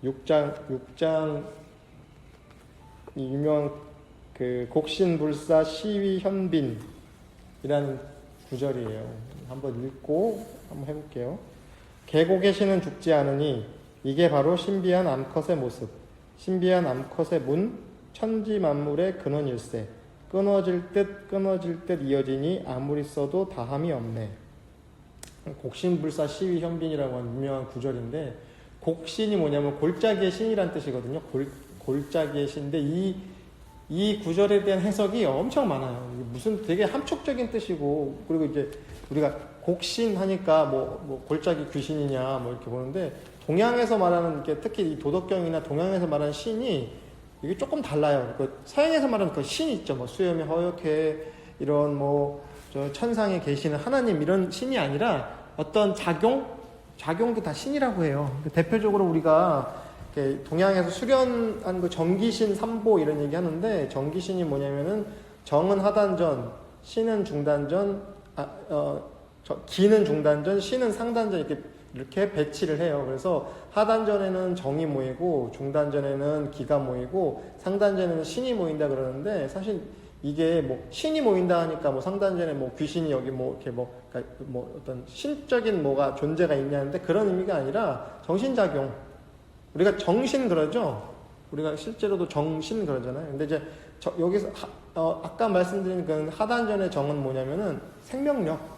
6장 이 유명한 그 곡신불사 시위현빈이라는 구절이에요. 한번 읽고 한번 해볼게요. 계곡의 신은 죽지 않으니 이게 바로 신비한 암컷의 모습, 신비한 암컷의 문, 천지 만물의 근원일세. 끊어질 듯 이어지니 아무리 써도 다함이 없네. 곡신불사 시위현빈이라고 하는 유명한 구절인데, 곡신이 뭐냐면 골짜기의 신이란 뜻이거든요. 골짜기의 신인데 이 구절에 대한 해석이 엄청 많아요. 무슨 되게 함축적인 뜻이고, 그리고 이제 우리가 곡신 하니까 뭐 골짜기 귀신이냐 뭐 이렇게 보는데, 동양에서 말하는 게 특히 이 도덕경이나 동양에서 말하는 신이 이게 조금 달라요. 그 서양에서 말하는 그 신 있죠. 뭐 수염이 허옇게 이런 저 천상에 계시는 하나님 이런 신이 아니라 어떤 작용도 다 신이라고 해요. 대표적으로 우리가 동양에서 수련한 그 정기신 삼보 이런 얘기 하는데, 정기신이 뭐냐면은 정은 하단전, 신은 중단전, 기는 중단전, 신은 상단전 이렇게 배치를 해요. 그래서 하단전에는 정이 모이고, 중단전에는 기가 모이고, 상단전에는 신이 모인다 그러는데, 사실 이게 신이 모인다 하니까 상단전에 귀신이 여기 이렇게 그러니까 어떤 신적인 뭐가 존재가 있냐는데, 그런 의미가 아니라 정신작용. 우리가 정신 그러죠? 우리가 실제로도 정신 그러잖아요. 근데 이제 여기서 아까 말씀드린 그 하단전의 정은 뭐냐면은 생명력.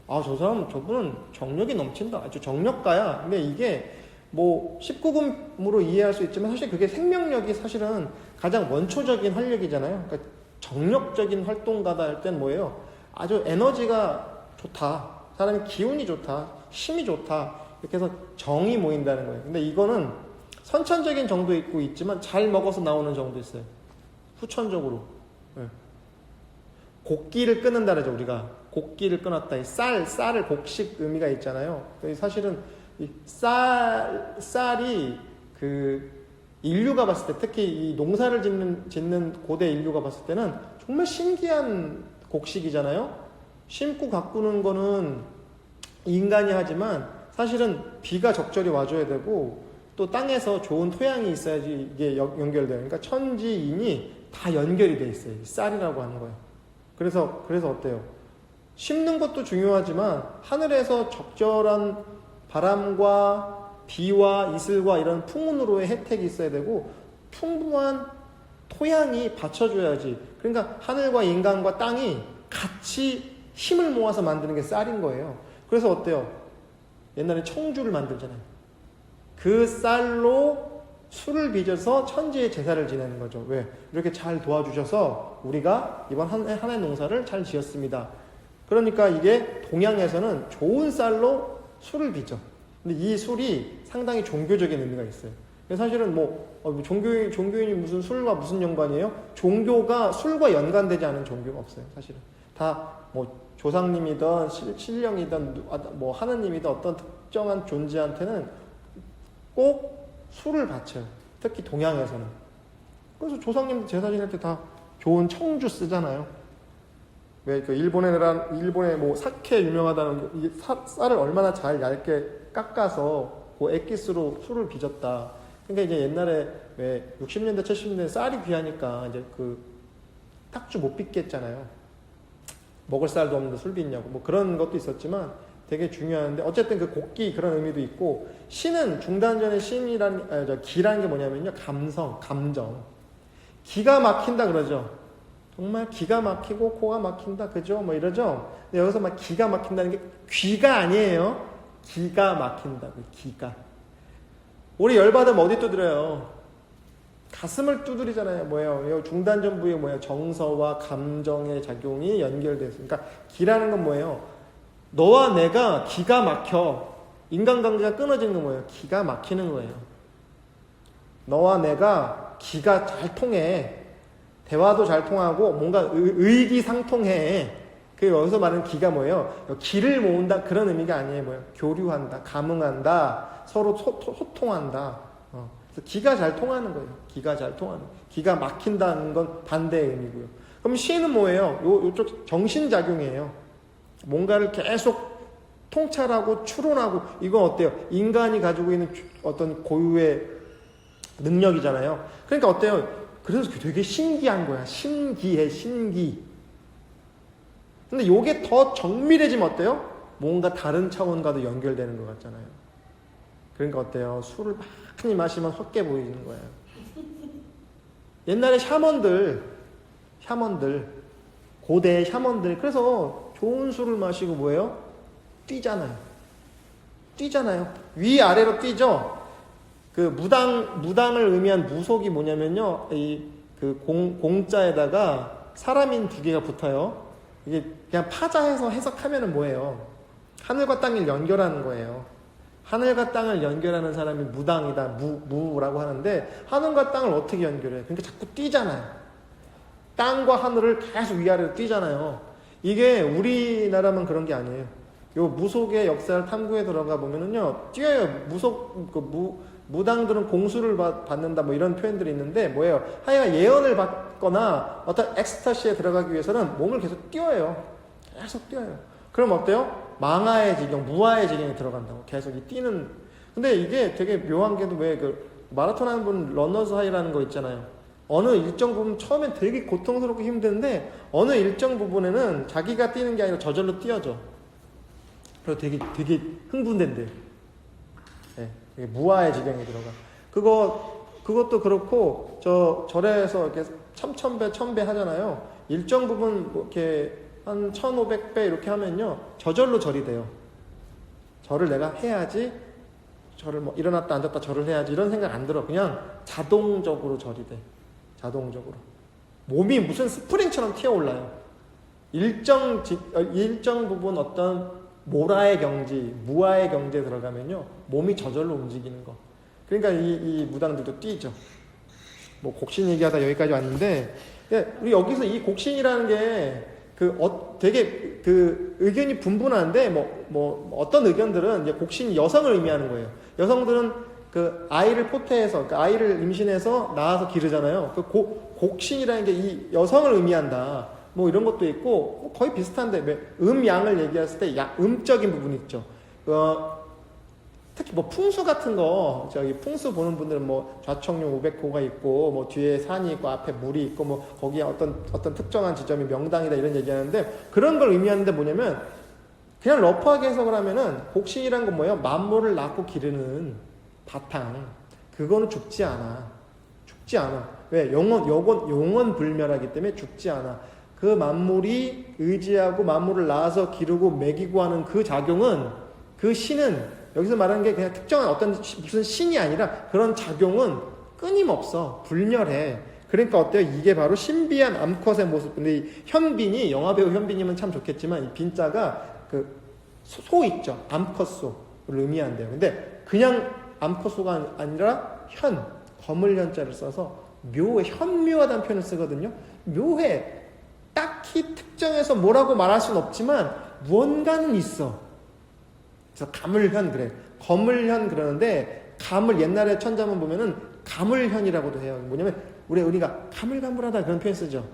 저분은 정력이 넘친다. 아주 정력가야. 근데 이게 19금으로 이해할 수 있지만 사실 그게 생명력이 사실은 가장 원초적인 활력이잖아요. 그러니까 정력적인 활동가다 할 땐 뭐예요? 아주 에너지가 좋다. 사람이 기운이 좋다. 힘이 좋다. 이렇게 해서 정이 모인다는 거예요. 근데 이거는 선천적인 정도 있지만 잘 먹어서 나오는 정도 있어요. 후천적으로. 네. 곡기를 끊는다 그러죠, 우리가. 곡기를 끊었다. 쌀을 곡식 의미가 있잖아요. 사실은 이 쌀이 인류가 봤을 때, 특히 이 농사를 짓는 고대 인류가 봤을 때는 정말 신기한 곡식이잖아요. 심고 가꾸는 거는 인간이 하지만 사실은 비가 적절히 와줘야 되고, 또 땅에서 좋은 토양이 있어야지 이게 연결돼요. 그러니까 천지인이 다 연결이 돼 있어요. 쌀이라고 하는 거예요. 그래서 어때요? 심는 것도 중요하지만 하늘에서 적절한 바람과 비와 이슬과 이런 풍운으로의 혜택이 있어야 되고, 풍부한 토양이 받쳐줘야지. 그러니까 하늘과 인간과 땅이 같이 힘을 모아서 만드는 게 쌀인 거예요. 그래서 어때요? 옛날에 청주를 만들잖아요. 그 쌀로 술을 빚어서 천지의 제사를 지내는 거죠. 왜? 이렇게 잘 도와주셔서 우리가 이번 한 해 농사를 잘 지었습니다. 그러니까 이게 동양에서는 좋은 쌀로 술을 빚어. 근데 이 술이 상당히 종교적인 의미가 있어요. 사실은 종교인이 무슨 술과 무슨 연관이에요? 종교가 술과 연관되지 않은 종교가 없어요. 사실은 다 조상님이든 신령이든 하느님이든 어떤 특정한 존재한테는 꼭 술을 바쳐요. 특히 동양에서는. 그래서 조상님들 제사 지낼 때 다 좋은 청주 쓰잖아요. 왜 일본에 사케 유명하다는 게, 쌀을 얼마나 잘 얇게 깎아서 그 액기스로 술을 빚었다. 그러니까 이제 옛날에 왜 60년대 70년대 쌀이 귀하니까 이제 탁주 못 빚게 했잖아요. 먹을 쌀도 없는데 술 빚냐고 그런 것도 있었지만 되게 중요한데, 어쨌든 그 곡기 그런 의미도 있고, 신은 중단전의 기라는 게 뭐냐면요, 감정. 기가 막힌다 그러죠. 정말 기가 막히고 코가 막힌다, 그죠? 이러죠? 근데 여기서 기가 막힌다는 게 귀가 아니에요. 기가 막힌다, 기가. 우리 열받으면 어디 두드려요? 가슴을 두드리잖아요. 뭐예요? 중단전 부위에 뭐예요? 정서와 감정의 작용이 연결되어 있어요. 그러니까 기라는 건 뭐예요? 너와 내가 기가 막혀. 인간관계가 끊어지는 건 뭐예요? 기가 막히는 거예요. 너와 내가 기가 잘 통해. 대화도 잘 통하고 뭔가 의기상통해. 여기서 말하는 기가 뭐예요? 기를 모은다 그런 의미가 아니에요. 뭐예요? 교류한다, 감흥한다, 서로 소통한다. 그래서 기가 잘 통하는 거예요. 기가 잘 통하는. 기가 막힌다는 건 반대의 의미고요. 그럼 시는 뭐예요? 요쪽 정신작용이에요. 뭔가를 계속 통찰하고 추론하고 이건 어때요? 인간이 가지고 있는 어떤 고유의 능력이잖아요. 그러니까 어때요? 그래서 되게 신기한 거야. 신기해, 신기. 근데 요게 더 정밀해지면 어때요? 뭔가 다른 차원과도 연결되는 것 같잖아요. 그러니까 어때요? 술을 많이 마시면 헛게 보이는 거예요. 옛날에 샤먼들, 고대 샤먼들, 그래서 좋은 술을 마시고 뭐예요? 뛰잖아요. 위아래로 뛰죠? 그 무당을 의미한 무속이 뭐냐면요. 그 공자에다가 사람인 두 개가 붙어요. 이게 그냥 파자해서 해석하면은 뭐예요? 하늘과 땅을 연결하는 거예요. 하늘과 땅을 연결하는 사람이 무당이다, 무라고 하는데, 하늘과 땅을 어떻게 연결해요? 그러니까 자꾸 뛰잖아요. 땅과 하늘을 계속 위아래로 뛰잖아요. 이게 우리나라만 그런 게 아니에요. 요 무속의 역사를 탐구에 들어가 보면은요, 뛰어요. 무당들은 공수를 받는다, 뭐 이런 표현들이 있는데, 뭐예요? 하여간 예언을 받거나 어떤 엑스타시에 들어가기 위해서는 몸을 계속 뛰어요. 계속 뛰어요. 그럼 어때요? 망하의 지경, 무아의 지경에 들어간다고. 계속 이 뛰는. 근데 이게 되게 묘한 게도 왜 마라톤 하는 분 러너스 하이라는 거 있잖아요. 어느 일정 부분 처음엔 되게 고통스럽고 힘든데 어느 일정 부분에는 자기가 뛰는 게 아니라 저절로 뛰어져. 그래서 되게 흥분된대. 네, 무아의 지경에 들어가. 그것도 그렇고 절에서 이렇게 천배 하잖아요. 일정 부분 이렇게 한 1500배 이렇게 하면요, 저절로 절이 돼요. 절을 내가 해야지, 절을 뭐 일어났다 앉았다 절을 해야지 이런 생각 안 들어. 그냥 자동적으로 절이 돼. 자동적으로. 몸이 무슨 스프링처럼 튀어올라요. 일정 부분 어떤 모라의 경지, 무아의 경지에 들어가면요, 몸이 저절로 움직이는 거. 그러니까 이 무당들도 뛰죠. 뭐 곡신 얘기하다 여기까지 왔는데, 우리 여기서 이 곡신이라는 게 되게 의견이 분분한데, 어떤 의견들은 이제 곡신이 여성을 의미하는 거예요. 여성들은 아이를 포태해서, 아이를 임신해서 낳아서 기르잖아요. 곡신이라는 게 이 여성을 의미한다. 뭐 이런 것도 있고, 거의 비슷한데, 양을 얘기했을 때, 음적인 부분이 있죠. 특히 풍수 같은 거, 풍수 보는 분들은 좌청룡 500호가 있고, 뒤에 산이 있고, 앞에 물이 있고, 거기에 어떤 특정한 지점이 명당이다 이런 얘기하는데, 그런 걸 의미하는데 뭐냐면, 그냥 러프하게 해석을 하면은, 곡신이란 건 뭐예요? 만물을 낳고 기르는 바탕. 그거는 죽지 않아. 왜? 영원 불멸하기 때문에 죽지 않아. 그 만물이 의지하고 만물을 낳아서 기르고 먹이고 하는 그 작용은, 그 신은, 여기서 말하는 게 그냥 특정한 어떤 무슨 신이 아니라 그런 작용은 끊임없어. 불멸해. 그러니까 어때요? 이게 바로 신비한 암컷의 모습. 근데 이 현빈이, 영화배우 현빈이면 참 좋겠지만, 이 빈자가 소 있죠. 암컷소를 의미한대요. 근데 그냥 암컷소가 아니라 검을 현자를 써서 현묘하다는 표현을 쓰거든요. 묘해. 딱히 특정해서 뭐라고 말할 수는 없지만 무언가는 있어. 그래서 가물현 그래. 거물현 그러는데, 감을 옛날에 천자문 보면은 가물현이라고도 해요. 뭐냐면 우리가 가물가물하다 그런 표현 쓰죠.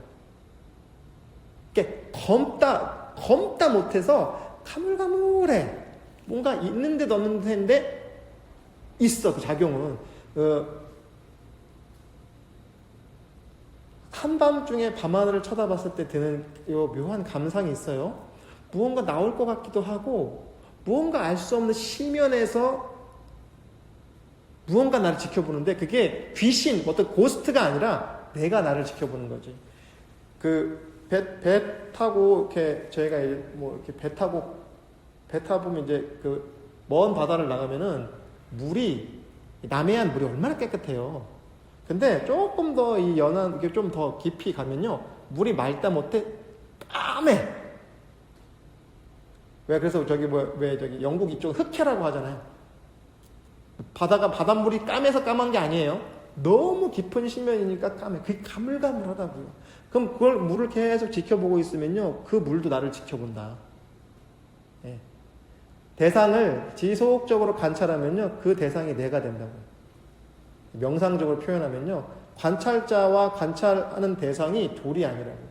이게 검다 못해서 가물가물해. 뭔가 있는 듯 없는 듯인데 있어. 그 작용은. 한밤중에 밤하늘을 쳐다봤을 때 드는 요 묘한 감상이 있어요. 무언가 나올 것 같기도 하고, 무언가 알 수 없는 시면에서 무언가 나를 지켜보는데, 그게 귀신, 어떤 고스트가 아니라 내가 나를 지켜보는 거지. 배 타고 이렇게 저희가 이렇게 배 타보면 이제 먼 바다를 나가면은 물이, 남해안 물이 얼마나 깨끗해요. 근데 조금 더 이게 좀 더 깊이 가면요, 물이 맑다 못해 까매. 왜? 그래서 영국 이쪽 흑해라고 하잖아요. 바닷물이 까매서 까만 게 아니에요. 너무 깊은 심연이니까 까매. 그게 가물가물하다고요. 그럼 그걸 물을 계속 지켜보고 있으면요, 그 물도 나를 지켜본다. 예. 대상을 지속적으로 관찰하면요, 그 대상이 내가 된다고요. 명상적으로 표현하면요, 관찰자와 관찰하는 대상이 돌이 아니라고요.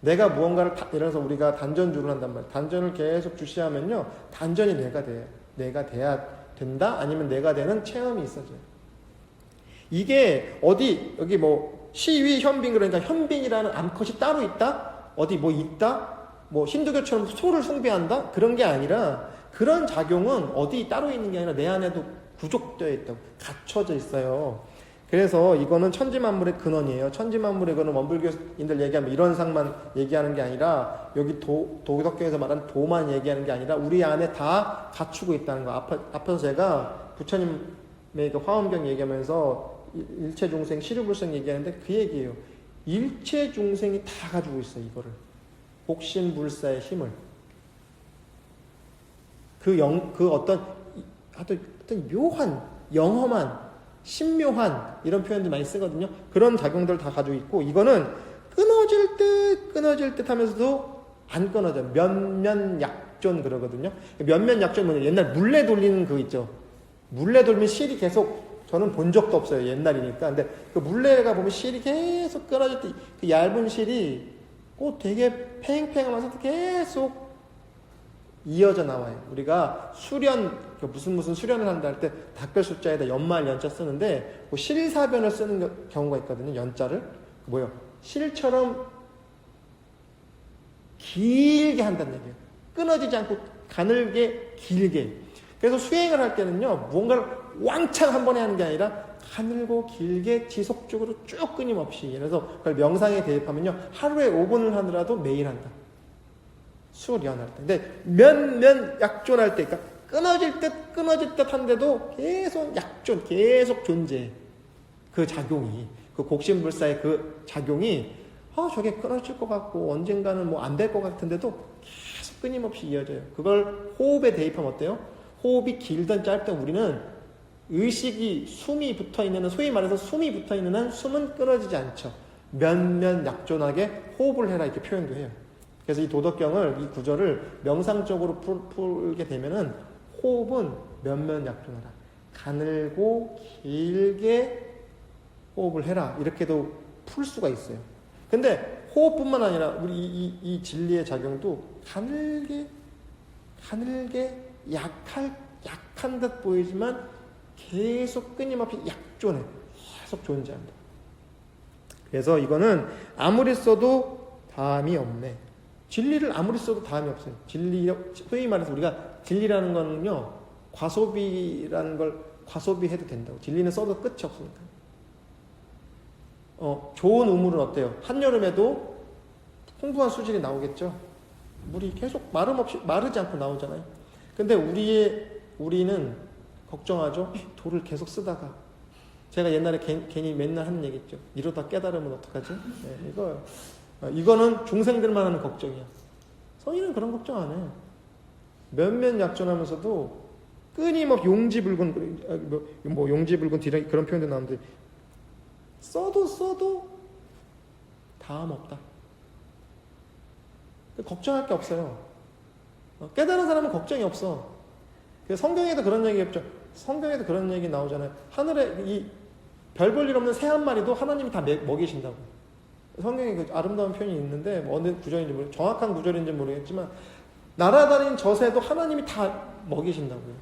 내가 무언가를 예를 들어서 우리가 단전주를 한단 말이에요. 단전을 계속 주시하면요, 단전이 내가 돼요. 내가 돼야 된다? 아니면 내가 되는 체험이 있어져요. 이게 어디 여기 뭐 시위 현빈, 그러니까 현빈이라는 암컷이 따로 있다? 어디 뭐 있다? 뭐 힌두교처럼 소를 숭배한다? 그런 게 아니라, 그런 작용은 어디 따로 있는 게 아니라 내 안에도 구족되어 있다고, 갖춰져 있어요. 그래서 이거는 천지만물의 근원이에요. 천지만물의 근원, 원불교인들 얘기하면 이런 상만 얘기하는 게 아니라, 여기 도덕경에서 말하는 도만 얘기하는 게 아니라 우리 안에 다 갖추고 있다는 거. 앞에서 제가 부처님의 그 화엄경 얘기하면서 일체 중생 시류불생 얘기하는데 그 얘기예요. 일체 중생이 다 가지고 있어요, 이거를. 복신불사의 힘을. 그 어떤 묘한, 영험한, 신묘한 이런 표현들 많이 쓰거든요. 그런 작용들을 다 가지고 있고, 이거는 끊어질 듯 하면서도 안 끊어져. 면면약존 그러거든요. 면면약존 뭐냐, 옛날 물레 돌리는 거 있죠. 물레 돌면 실이 계속, 저는 본 적도 없어요, 옛날이니까. 근데 그 물레가 보면 실이 계속 끊어질 때 그 얇은 실이 꼭 되게 팽팽하면서 계속 이어져 나와요. 우리가 수련, 무슨 수련을 한다 할 때 닦을 숫자에다 연말 연자 쓰는데 뭐 실사변을 쓰는 경우가 있거든요. 연자를 실처럼 길게 한다는 얘기예요. 끊어지지 않고 가늘게, 길게. 그래서 수행을 할 때는요, 무언가를 왕창 한 번에 하는 게 아니라 가늘고 길게 지속적으로 쭉 끊임없이. 그래서 그걸 명상에 대입하면요, 하루에 5분을 하더라도 매일 한다. 수련할 때. 근데 면 약존할 때, 그러니까 끊어질 듯 한데도 계속 약존, 계속 존재. 그 작용이, 그 곡신불사의 그 작용이, 저게 끊어질 것 같고 언젠가는 뭐 안 될 것 같은데도 계속 끊임없이 이어져요. 그걸 호흡에 대입하면 어때요? 호흡이 길든 짧든 우리는 의식이, 숨이 붙어 있는 한, 소위 말해서 숨이 붙어 있는 한 숨은 끊어지지 않죠. 약존하게 호흡을 해라, 이렇게 표현도 해요. 그래서 이 도덕경을, 이 구절을 명상적으로 풀게 되면은 호흡은 약존하라. 가늘고 길게 호흡을 해라. 이렇게도 풀 수가 있어요. 근데 호흡뿐만 아니라 우리 이 진리의 작용도 가늘게 약한 듯 보이지만 계속 끊임없이 약존해. 계속 존재한다. 그래서 이거는 아무리 써도 다함이 없네. 진리를 아무리 써도 다함이 없어요. 진리, 소위 말해서 우리가 진리라는 거는요, 과소비라는 걸 과소비해도 된다고. 진리는 써도 끝이 없으니까. 좋은 우물은 어때요? 한여름에도 풍부한 수질이 나오겠죠? 물이 계속 마르지 않고 나오잖아요. 근데 우리는 걱정하죠? 돌을 계속 쓰다가. 제가 옛날에 괜히 맨날 하는 얘기 있죠. 이러다 깨달으면 어떡하지? 네, 이거요. 이거는 중생들만 하는 걱정이야. 성인은 그런 걱정 안 해. 면면약존하면서도 끊임없이 용지불근, 용지불근 뒤에 그런 표현도 나오는데, 써도 다음 없다. 걱정할 게 없어요. 깨달은 사람은 걱정이 없어. 성경에도 그런 얘기 없죠. 성경에도 그런 얘기 나오잖아요. 하늘에 이 별 볼 일 없는 새 한 마리도 하나님이 다 먹이신다고. 성경에 그 아름다운 표현이 있는데 어느 구절인지 정확한 구절인지 모르겠지만, 날아다니는 저 새도 하나님이 다 먹이신다고요.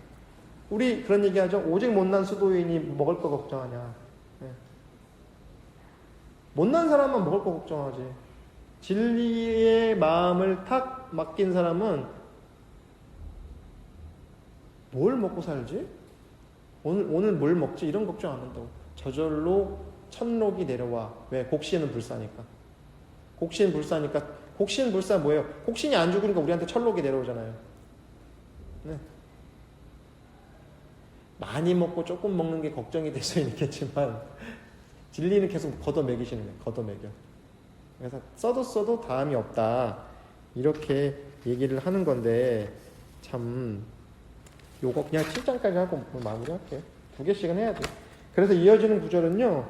우리 그런 얘기하죠. 오직 못난 수도인이 먹을 거 걱정하냐. 네. 못난 사람만 먹을 거 걱정하지. 진리의 마음을 탁 맡긴 사람은 뭘 먹고 살지? 오늘 뭘 먹지? 이런 걱정 안 한다고. 저절로 천록이 내려와. 왜? 곡신은 불사니까. 곡신 불사 뭐예요? 곡신이 안 죽으니까 우리한테 천록이 내려오잖아요. 네. 많이 먹고 조금 먹는 게 걱정이 될 수 있겠지만 진리는 계속 걷어먹이시는 거예요. 걷어먹여. 그래서 써도 다함이 없다. 이렇게 얘기를 하는 건데, 참 요거 그냥 7장까지 하고 마무리할게요. 2개씩은 해야 돼요. 그래서 이어지는 구절은요,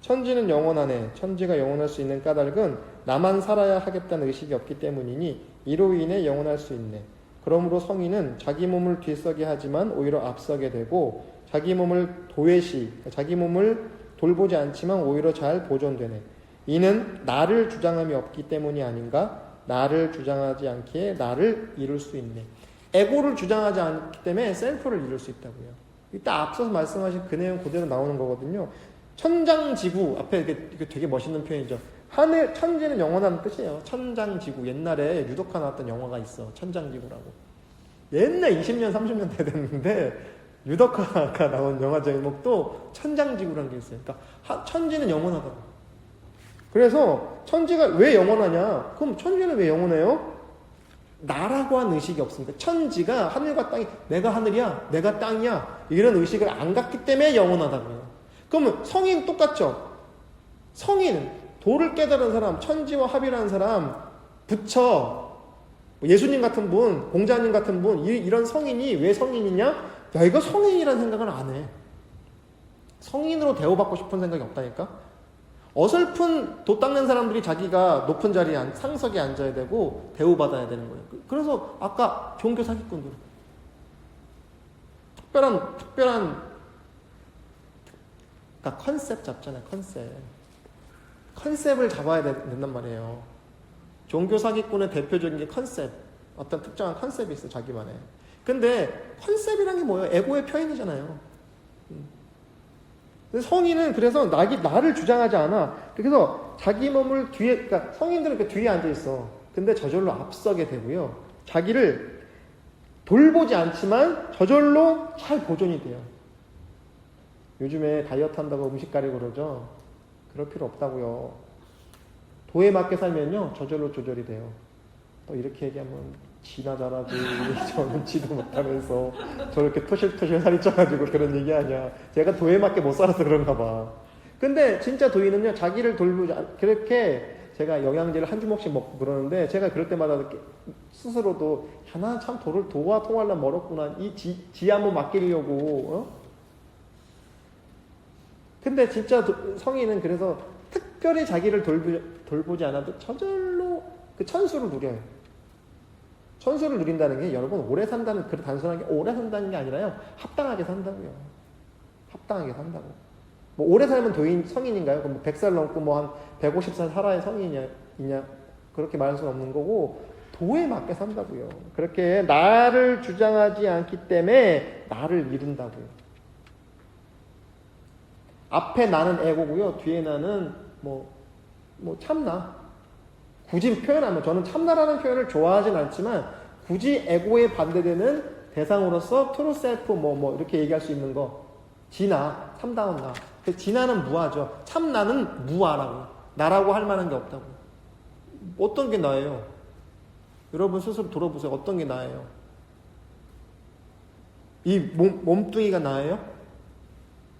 천지는 영원하네. 천지가 영원할 수 있는 까닭은 나만 살아야 하겠다는 의식이 없기 때문이니 이로 인해 영원할 수 있네. 그러므로 성인은 자기 몸을 뒤서게 하지만 오히려 앞서게 되고, 자기 몸을 자기 몸을 돌보지 않지만 오히려 잘 보존되네. 이는 나를 주장함이 없기 때문이 아닌가? 나를 주장하지 않기에 나를 이룰 수 있네. 에고를 주장하지 않기 때문에 셀프를 이룰 수 있다고요. 이따 앞서서 말씀하신 그 내용 그대로 나오는 거거든요. 천장지구 앞에 이게 되게 멋있는 표현이죠. 하늘 천지는 영원하는 뜻이에요. 천장지구. 옛날에 유독화 나왔던 영화가 있어. 천장지구라고. 옛날 20년 30년 됐는데 유덕화가 나온 영화 제목도 천장지구라는 게 있어요. 그러니까 천지는 영원하다고. 그래서 천지가 왜 영원하냐? 그럼 천지는 왜 영원해요? 나라고 하는 의식이 없으니까. 천지가 하늘과 땅이 내가 하늘이야, 내가 땅이야 이런 의식을 안 갖기 때문에 영원하다고요. 그러면 성인 똑같죠? 성인, 도를 깨달은 사람, 천지와 합이라는 사람, 부처, 예수님 같은 분, 공자님 같은 분, 이런 성인이 왜 성인이냐? 야, 이거 성인이라는 생각을 안 해. 성인으로 대우받고 싶은 생각이 없다니까? 어설픈 도 닦는 사람들이 자기가 높은 자리에 상석에 앉아야 되고 대우받아야 되는 거예요. 그래서 아까 종교 사기꾼들 특별한 그러니까 컨셉 잡잖아요. 컨셉을 잡아야 된단 말이에요. 종교 사기꾼의 대표적인 게 컨셉, 어떤 특정한 컨셉이 있어 자기만의. 근데 컨셉이란 게 뭐예요? 에고의 표현이잖아요. 성인은 그래서 나를 주장하지 않아. 그래서 자기 몸을 뒤에, 그러니까 성인들은 그 뒤에 앉아 있어. 근데 저절로 앞서게 되고요. 자기를 돌보지 않지만 저절로 잘 보존이 돼요. 요즘에 다이어트 한다고 음식 가리고 그러죠. 그럴 필요 없다고요. 도에 맞게 살면요 저절로 조절이 돼요. 또 이렇게 얘기하면 지나 잘하지 저는 지도 못하면서 저렇게 토실토실 살이 쪄가지고 그런 얘기하냐. 제가 도에 맞게 못 살아서 그런가 봐. 근데 진짜 도인은요 자기를 돌보지 그렇게 제가 영양제를 한 주먹씩 먹고 그러는데 제가 그럴 때마다 스스로도 야, 나 참 도와 통하려면 멀었구나. 이 지 한번 맡기려고. 근데 진짜 성인은 그래서 특별히 자기를 돌보지 않아도 저절로 그 천수를 누려요. 천수를 누린다는 게 여러분 오래 산다는 그 단순하게 오래 산다는 게 아니라요. 합당하게 산다고요. 합당하게 산다고. 뭐 오래 살면 도인 성인인가요? 그럼 100살 넘고 뭐 한 150살 살아야 성인이냐? 그렇게 말할 수는 없는 거고 도에 맞게 산다고요. 그렇게 나를 주장하지 않기 때문에 나를 이룬다고요. 앞에 나는 에고고요. 뒤에 나는 뭐 참나. 굳이 표현하면 저는 참나라는 표현을 좋아하진 않지만 굳이 에고에 반대되는 대상으로서 트루 셀프 뭐 이렇게 얘기할 수 있는 거. 진나, 참다운 나. 진나는 무아죠. 참나는 무아라고. 나라고 할 만한 게 없다고. 어떤 게 나예요? 여러분 스스로 돌아보세요. 어떤 게 나예요? 이 몸뚱이가 나예요?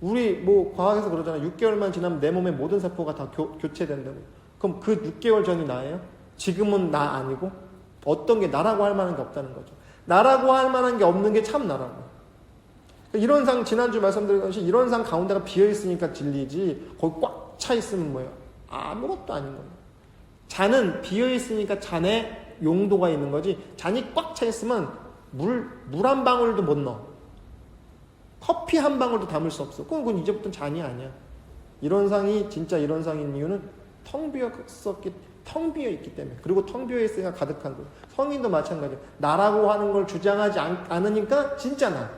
우리 뭐 과학에서 그러잖아요. 6개월만 지나면 내 몸의 모든 세포가 다 교체된다고. 그럼 그 6개월 전이 나예요? 지금은 나 아니고? 어떤 게 나라고 할 만한 게 없다는 거죠. 나라고 할 만한 게 없는 게 참 나라고. 이런 상 지난주 말씀드렸듯이 이런 상 가운데가 비어있으니까 진리지 거기 꽉 차 있으면 뭐예요? 아무것도 아닌 거예요. 잔은 비어있으니까 잔에 용도가 있는 거지 잔이 꽉 차 있으면 물 한 방울도 못 넣어. 커피 한 방울도 담을 수 없어. 그건 이제부터는 잔이 아니야. 이런 상이 진짜 이런 상인 이유는 텅 비어 있기 때문에. 그리고 텅 비어 있으니까 가득한 거예요. 성인도 마찬가지예요. 나라고 하는 걸 주장하지 않으니까 진짜 나.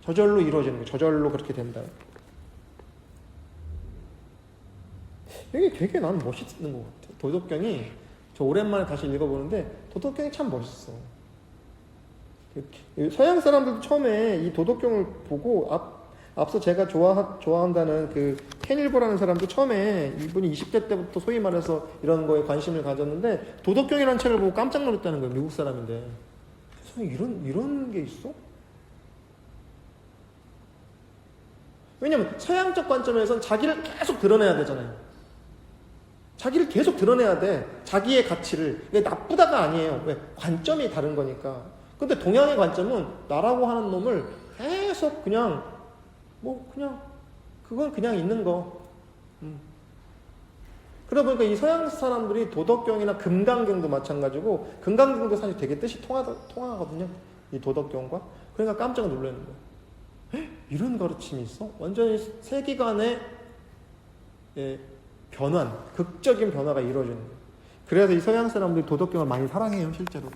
저절로 이루어지는 거예요. 저절로 그렇게 된다. 이게 되게 나는 멋있는 것 같아. 도덕경이 저 오랜만에 다시 읽어보는데 도덕경이 참 멋있어. 서양 사람들도 처음에 이 도덕경을 보고 앞서 제가 좋아한다는 그 켄일보라는 사람도 처음에 이분이 20대 때부터 소위 말해서 이런 거에 관심을 가졌는데 도덕경이라는 책을 보고 깜짝 놀랐다는 거예요. 미국 사람인데 세상에 이런 게 있어? 왜냐면 서양적 관점에서는 자기를 계속 드러내야 되잖아요. 자기를 계속 드러내야 돼. 자기의 가치를. 이게 나쁘다가 아니에요. 왜? 관점이 다른 거니까. 근데 동양의 관점은 나라고 하는 놈을 계속 그냥 그건 그냥 있는 거. 그러다 보니까 이 서양 사람들이 도덕경이나 금강경도 마찬가지고 금강경도 사실 되게 뜻이 통하거든요. 이 도덕경과. 그러니까 깜짝 놀라는 거예요. 이런 가르침이 있어? 완전히 세기간의 극적인 변화가 이루어지는 거예요. 그래서 이 서양 사람들이 도덕경을 많이 사랑해요, 실제로.